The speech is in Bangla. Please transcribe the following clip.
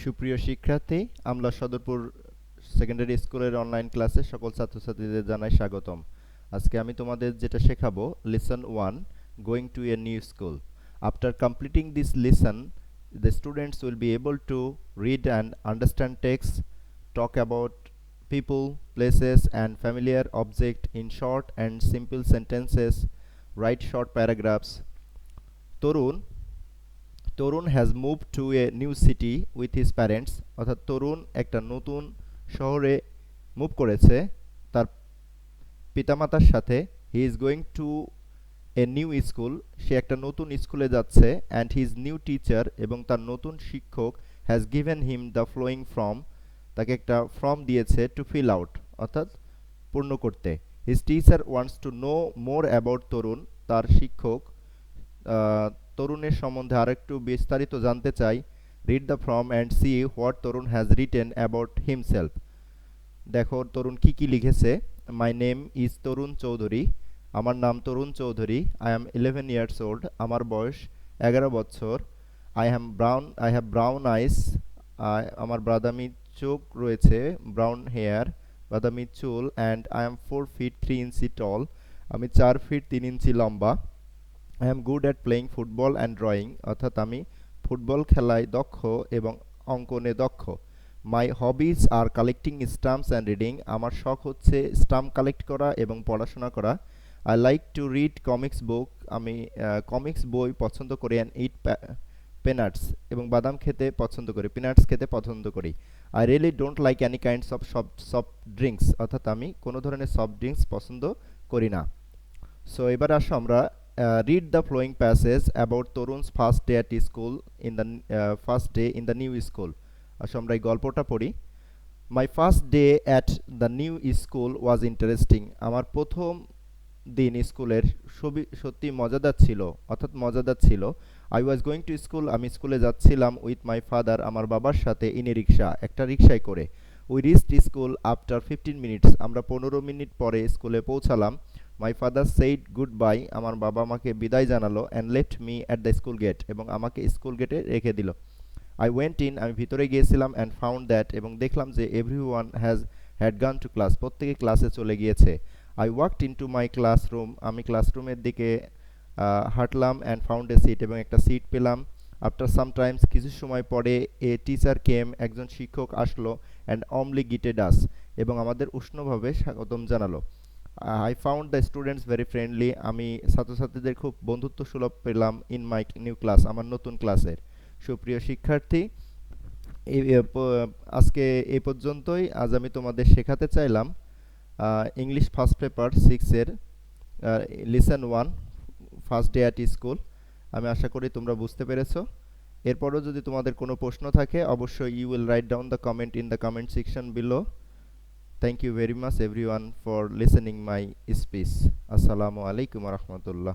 সুপ্রিয় শিক্ষার্থী, আমলা সদরপুর সেকেন্ডারি স্কুলের অনলাইন ক্লাসে সকল ছাত্রছাত্রীদের জানাই স্বাগতম। আজকে আমি তোমাদের যেটা শেখাবো, lesson 1, going to a new school. After completing this lesson, the students will be able to read and understand text, talk about people, places, and familiar object in short and simple sentences, write short paragraphs. Tarun Tarun has move to a new city with his parents, অর্থাৎ তরুণ একটা নতুন শহরে মুভ করেছে তার পিতামাতার সাথে। He is going to a new school, সে একটা নতুন স্কুলে যাচ্ছে। অ্যান্ড হিজ নিউ টিচার, এবং তার নতুন শিক্ষক, has given him the following form, তাকে একটা ফর্ম দিয়েছে টু ফিল আউট, অর্থাৎ পূর্ণ করতে। His teacher wants to know more about Tarun, তার শিক্ষক তরুণের সম্বন্ধে আরেকটু বিস্তারিত জানতে চাই। Read the form and see what Tarun has written about himself. দেখো তরুণ কি কি লিখেছে। My name is Tarun Chowdhury, আমার নাম Tarun Chowdhury. I am 11 years old, আমার বয়স 11 বছর। আই হ্যাভ ব্রাউন আইস, আমার বাদামি চোখ রয়েছে, ব্রাউন হেয়ার, বাদামি চুল। And I am 4 feet 3 inches tall, আমি 4 ফিট 3 ইঞ্চি লম্বা। I am good at playing football and drawing, অর্থাৎ আমি ফুটবল খেলায় দক্ষ এবং অঙ্কনে দক্ষ। My hobbies are collecting stamps and reading, আমার শখ হচ্ছে স্টাম্প কালেক্ট করা এবং পড়াশোনা করা। I like to read comics book, আমি কমিক্স বই পছন্দ করি। অ্যান্ড ইট পেনাটস, এবং বাদাম খেতে পছন্দ করি, পিনাটস খেতে পছন্দ করি। I really don't like any kinds of soft drinks, অর্থাৎ আমি কোনো ধরনের সফট ড্রিঙ্কস পছন্দ করি না। সো এবার আসো আমরা read the flowing passage about তরুণ's first day at school in the first day in the new school. আসো আমরা এই গল্পটা পড়ি। My first day at the new school was interesting. আমার প্রথম দিন স্কুলের সত্যি মজাদার ছিল, অর্থাৎ মজাদার ছিল। I was going to school, আমি স্কুলে যাচ্ছিলাম with my father, আমার বাবার সাথে, in a রিক্সা, একটা রিক্সায় করে। We reached school after 15 minutes, আমরা 15 মিনিট পরে স্কুলে পৌঁছালাম। My father said goodbye, আমার বাবা আমাকে বিদায় জানালো। And left me at the school gate, এবং আমাকে স্কুল গেটে রেখে দিল। আই ওয়েন্ট ইন, আমি ভিতরে গিয়েছিলাম। অ্যান্ড ফাউন্ড দ্যাট, এবং দেখলাম যে everyone had gone to class, প্রত্যেকে ক্লাসে চলে গিয়েছে। I walked into my classroom, আমি ক্লাসরুমের দিকে হাঁটলাম। অ্যান্ড ফাউন্ড এ সিট, এবং একটা সিট পেলাম। আফটার সামটাইমস, কিছু সময় পরে, এ টিচার কেম, একজন শিক্ষক আসলো। অ্যান্ড অমলি গিটেড আস, এবং আমাদের উষ্ণভাবে স্বাগতম জানালো। I found the students very friendly, আমি ছাত্রছাত্রীদের খুব বন্ধুত্ব সুলভ পেলাম। ইন মাই নিউ ক্লাস, আমার নতুন ক্লাসের। সুপ্রিয় শিক্ষার্থী, আজকে এই পর্যন্তই। আজ আমি তোমাদের শেখাতে চাইলাম ইংলিশ ফার্স্ট পেপার 6-এর lesson 1, first day at school. আমি আশা করি তোমরা বুঝতে পেরেছো। এরপরও যদি তোমাদের কোনো প্রশ্ন থাকে, অবশ্যই you will write down the comment in the comment section below. Thank you very much everyone for listening my speech. Assalamu alaikum warahmatullah.